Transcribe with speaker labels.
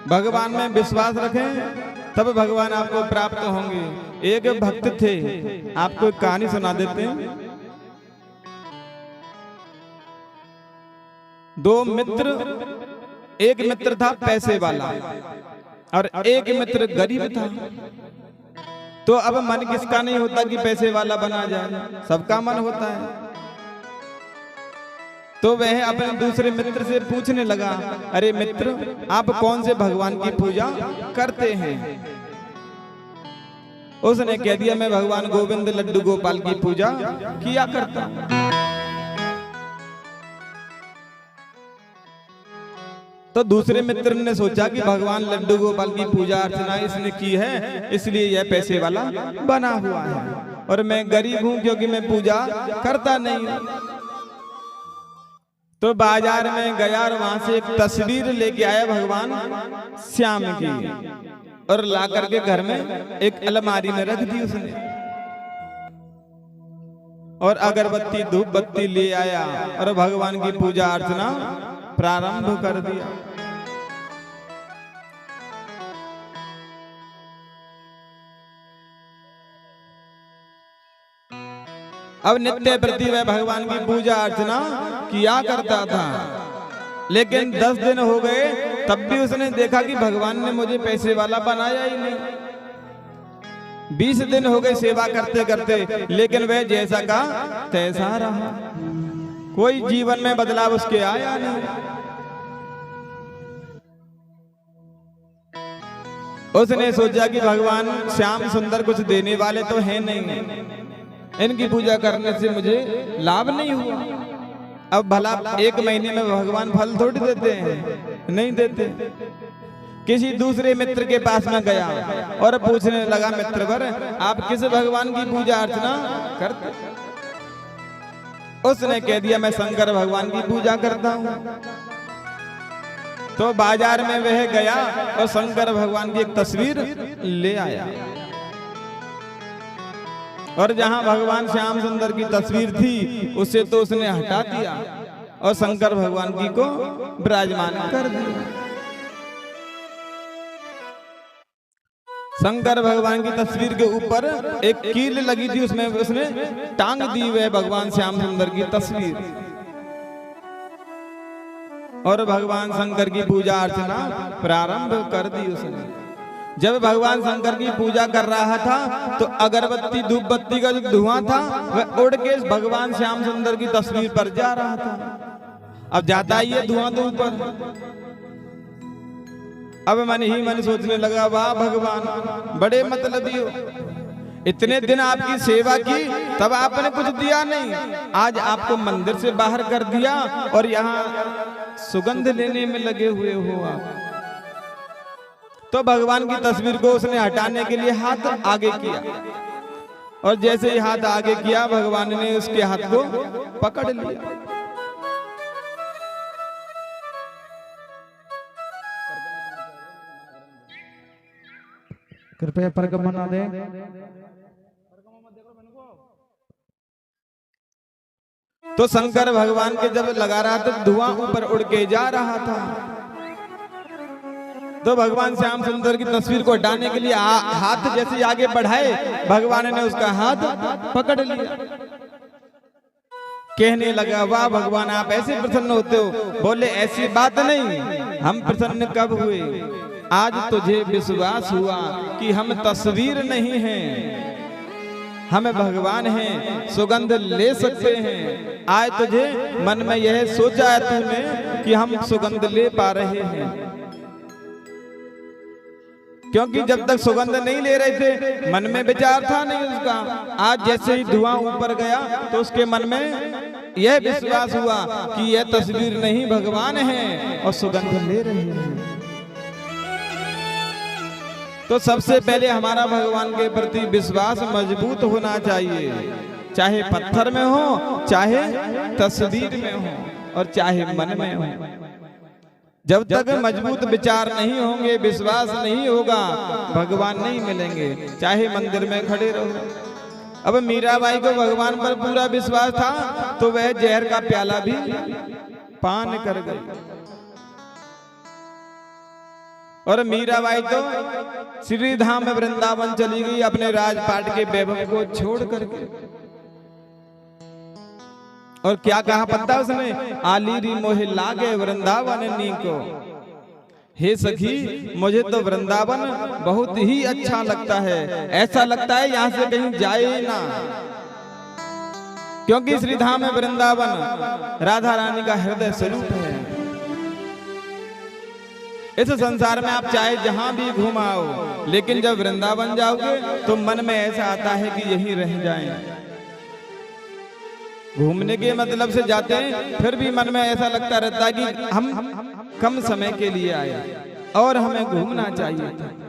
Speaker 1: भगवान में विश्वास रखें तब भगवान आपको प्राप्त होंगे। एक भक्त थे, आपको एक कहानी सुना देते हैं। दो मित्र, एक मित्र था पैसे वाला और एक मित्र गरीब था। तो अब मन किसका नहीं होता कि पैसे वाला बना जाए, सबका मन होता है। तो वह अपने दूसरे मित्र से पूछने लगा, अरे मित्र, आप कौन से भगवान की पूजा करते हैं? उसने कह दिया, मैं भगवान गोविंद लड्डू गोपाल की पूजा किया करता हूं। तो दूसरे मित्र ने सोचा कि भगवान लड्डू गोपाल की पूजा अर्चना इसने की है, इसलिए यह पैसे वाला बना हुआ है, और मैं गरीब हूं क्योंकि मैं पूजा करता नहीं हूं। तो बाजार में गया और वहां से एक तस्वीर लेके आया भगवान श्याम की, और ला करके घर में एक अलमारी में रख दी उसने, और अगरबत्ती धूप बत्ती ले आया और भगवान की पूजा अर्चना प्रारंभ कर दिया। अब नित्य प्रति वह भगवान की पूजा अर्चना किया करता था, लेकिन 10 दिन हो गए तब भी उसने देखा कि भगवान ने मुझे पैसे वाला बनाया ही नहीं। 20 दिन हो गए सेवा करते करते, लेकिन वह जैसा का तैसा रहा, कोई जीवन में बदलाव उसके आया नहीं। उसने सोचा कि भगवान श्याम सुंदर कुछ देने वाले तो हैं नहीं, इनकी पूजा करने से मुझे लाभ नहीं हुआ। अब भला 1 महीने में भगवान फल थोड़ी देते हैं, नहीं देते। किसी दूसरे मित्र के पास में गया और पूछने लगा, मित्रवर, आप किस भगवान की पूजा अर्चना करते? उसने कह दिया, मैं शंकर भगवान की पूजा करता हूं। तो बाजार में वह गया और शंकर भगवान की एक तस्वीर ले आया, और जहां भगवान श्याम सुंदर की तस्वीर थी उसे तो उसने हटा दिया और शंकर भगवान की को विराजमान कर दिया। शंकर भगवान की तस्वीर के ऊपर एक कील लगी थी, उसमें उसने टांग दी वह भगवान श्याम सुंदर की तस्वीर, और भगवान शंकर की पूजा अर्चना प्रारंभ कर दी उसने। जब भगवान शंकर की पूजा कर रहा था तो अगरबत्ती धूप बत्ती का जो धुआं था वह उड़ के भगवान श्याम सुंदर की तस्वीर पर जा रहा था। अब जाता ही है धुआं तो ऊपर। अब मन ही मन सोचने लगा, वाह भगवान, बड़े मतलबी हो, इतने दिन आपकी सेवा की तब आपने कुछ दिया नहीं, आज आपको मंदिर से बाहर कर दिया और यहाँ सुगंध लेने में लगे हुए हो आप। तो भगवान की तस्वीर को उसने हटाने के लिए हाथ आगे किया, और जैसे ही हाथ आगे किया भगवान ने उसके हाथ को पकड़ लिया।
Speaker 2: कृपया परगमन दें।
Speaker 1: तो शंकर भगवान के जब लगा रहा था धुआं ऊपर उड़ के जा रहा था, तो भगवान श्याम सुंदर की तस्वीर को हटाने के लिए हाथ जैसे आगे बढ़ाए, भगवान ने उसका हाथ पकड़ लिया। कहने लगा, वाह भगवान, आप ऐसे प्रसन्न होते हो? बोले, ऐसी बात नहीं, हम प्रसन्न कब हुए, आज तुझे विश्वास हुआ कि हम तस्वीर नहीं हैं, हमें भगवान हैं, सुगंध ले सकते हैं। आज तुझे मन में यह सोचा है तूने कि हम सुगंध ले पा रहे हैं, क्योंकि जब तक सुगंध नहीं ले रहे थे मन में विचार था नहीं उसका। आज जैसे ही धुआं ऊपर गया तो उसके मन में यह विश्वास हुआ कि यह तस्वीर नहीं, भगवान है और सुगंध ले रहे हैं। तो सबसे पहले हमारा भगवान के प्रति विश्वास मजबूत होना चाहिए, चाहे पत्थर में हो, चाहे तस्वीर में हो, और चाहे मन में हो। जब तक मजबूत विचार नहीं होंगे, विश्वास नहीं होगा, भगवान नहीं मिलेंगे, चाहे मंदिर में खड़े रहो। अब मीराबाई को भगवान पर पूरा विश्वास था तो वह जहर का प्याला भी पान कर गई। और मीराबाई तो श्री धाम में वृंदावन चली गई अपने राजपाट के वैभव को छोड़ करके। और क्या कहा पता उसने, आलीरी मोहे लागे वृंदावन नीको। हे सखी, मुझे तो वृंदावन बहुत ही अच्छा लगता है, ऐसा लगता है यहाँ से कहीं जाए ना, क्योंकि श्री धाम में वृंदावन राधा रानी का हृदय स्वरूप है। इस संसार में आप चाहे जहां भी घुमाओ, लेकिन जब वृंदावन जाओगे तो मन में ऐसा आता है कि यहीं रह जाएं। घूमने के मतलब से जाते हैं, फिर भी मन में ऐसा लगता रहता है कि हम कम समय के लिए आए और हमें घूमना चाहिए था।